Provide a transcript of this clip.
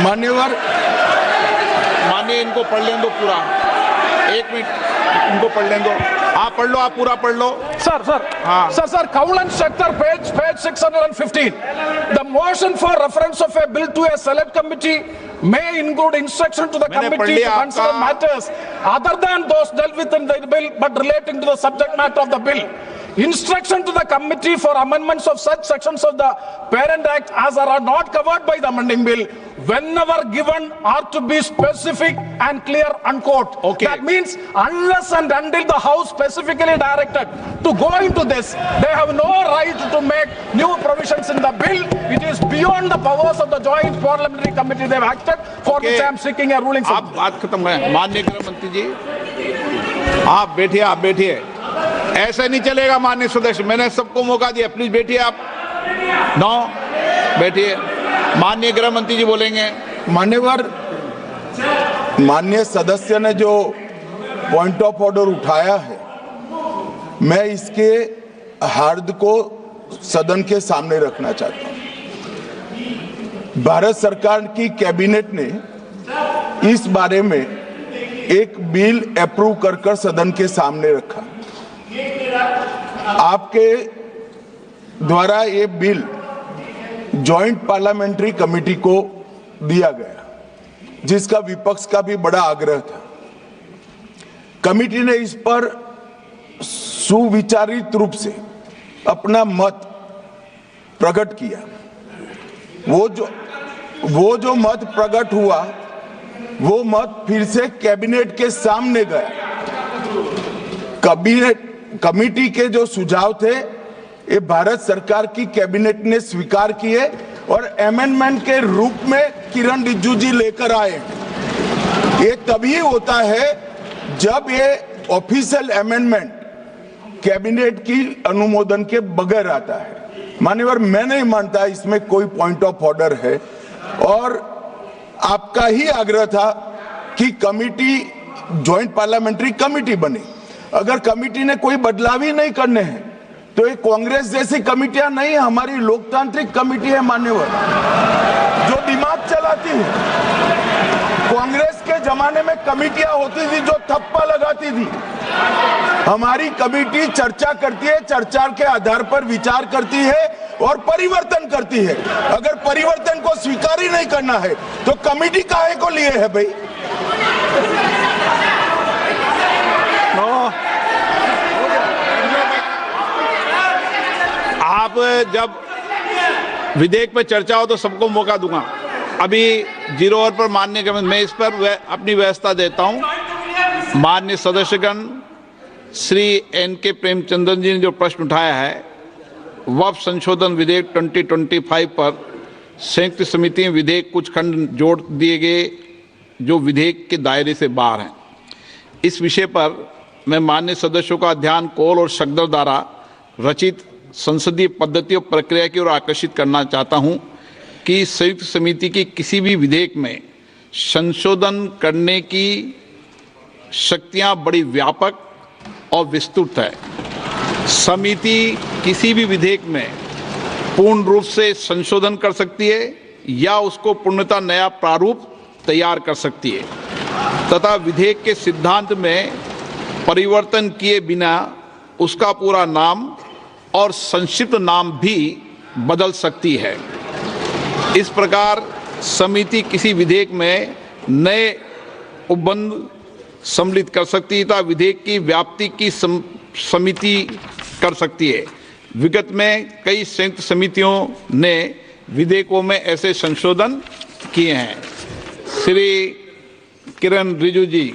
मान्यवर, माननीय इनको पढ़ लें दो पूरा, 1 मिनट इनको पढ़ लें दो। आप पढ़ लो, आप पूरा पढ़ लो। Sir, Cowland sector, page 615. The motion for reference of a bill to a select committee may include instruction to the committee to consider matters other than those dealt with in the bill but relating to the subject matter of the bill. Instruction to the committee for amendments of such sections of the Parent Act as are not covered by the amending bill, whenever given, are to be specific and clear, unquote. Okay. That means unless and until the House specifically directed to go into this, they have no right to make new provisions in the bill. It is beyond the powers of the Joint Parliamentary Committee they have acted, for which I am seeking a ruling. आप बात खत्म करें। माननीय गृह मंत्री जी, आप बैठिए। ऐसे नहीं चलेगा माननीय सदस्य, मैंने सबको मौका दिया, प्लीज बैठिए आप। बैठिए। माननीय गृह मंत्री जी बोलेंगे। मान्यवर, माननीय सदस्य ने जो पॉइंट ऑफ ऑर्डर उठाया है, मैं इसके हार्द को सदन के सामने रखना चाहता हूं। भारत सरकार की कैबिनेट ने इस बारे में एक बिल अप्रूव कर सदन के सामने रखा। आपके द्वारा ये बिल जॉइंट पार्लियामेंट्री कमेटी को दिया गया, जिसका विपक्ष का भी बड़ा आग्रह था। कमेटी ने इस पर सुविचारित रूप से अपना मत प्रकट किया। वो जो मत प्रकट हुआ, वो मत फिर से कैबिनेट के सामने गया। कमेटी के जो सुझाव थे, ये भारत सरकार की कैबिनेट ने स्वीकार किए और अमेंडमेंट के रूप में किरण रिजिजू जी लेकर आए। ये तभी होता है जब ये ऑफिशियल अमेंडमेंट कैबिनेट की अनुमोदन के बगैर आता है। मान्यवर, मैं नहीं मानता इसमें कोई पॉइंट ऑफ ऑर्डर है, और आपका ही आग्रह था कि कमेटी जॉइंट पार्लियामेंट्री कमेटी बने। अगर कमेटी ने कोई बदलाव ही नहीं करने हैं तो ये कांग्रेस जैसी कमेटियां नहीं, हमारी लोकतांत्रिक कमेटी है मान्यवर, जो दिमाग चलाती है। कांग्रेस के जमाने में कमेटियां होती थी जो थप्पा लगाती थी। हमारी कमेटी चर्चा करती है, चर्चा के आधार पर विचार करती है और परिवर्तन करती है। अगर परिवर्तन को स्वीकार ही नहीं करना है तो कमेटी काहे को लिए है भाई? आप जब विधेयक पर चर्चा हो तो सबको मौका दूंगा। अभी 0 ओवर पर माननीय गृह मंत्री, मैं इस पर अपनी व्यवस्था देता हूं। माननीय सदस्यगण श्री NK प्रेमचंद्रन जी ने जो प्रश्न उठाया है, वक्फ संशोधन विधेयक 2025 पर संयुक्त समिति में विधेयक कुछ खंड जोड़ दिए गए जो विधेयक के दायरे से बाहर हैं। इस विषय पर मैं माननीय सदस्यों का ध्यान कौल और शब्दों द्वारा रचित संसदीय पद्धति और प्रक्रिया की ओर आकर्षित करना चाहता हूं कि संयुक्त समिति की किसी भी विधेयक में संशोधन करने की शक्तियां बड़ी व्यापक और विस्तृत है। समिति किसी भी विधेयक में पूर्ण रूप से संशोधन कर सकती है या उसको पूर्णतः नया प्रारूप तैयार कर सकती है तथा विधेयक के सिद्धांत में परिवर्तन किए बिना उसका पूरा नाम और संक्षिप्त नाम भी बदल सकती है। इस प्रकार समिति किसी विधेयक में नए उपबंध सम्मिलित कर सकती है तथा विधेयक की व्याप्ति की समिति कर सकती है। विगत में कई संयुक्त समितियों ने विधेयकों में ऐसे संशोधन किए हैं। श्री किरण रिजिजू जी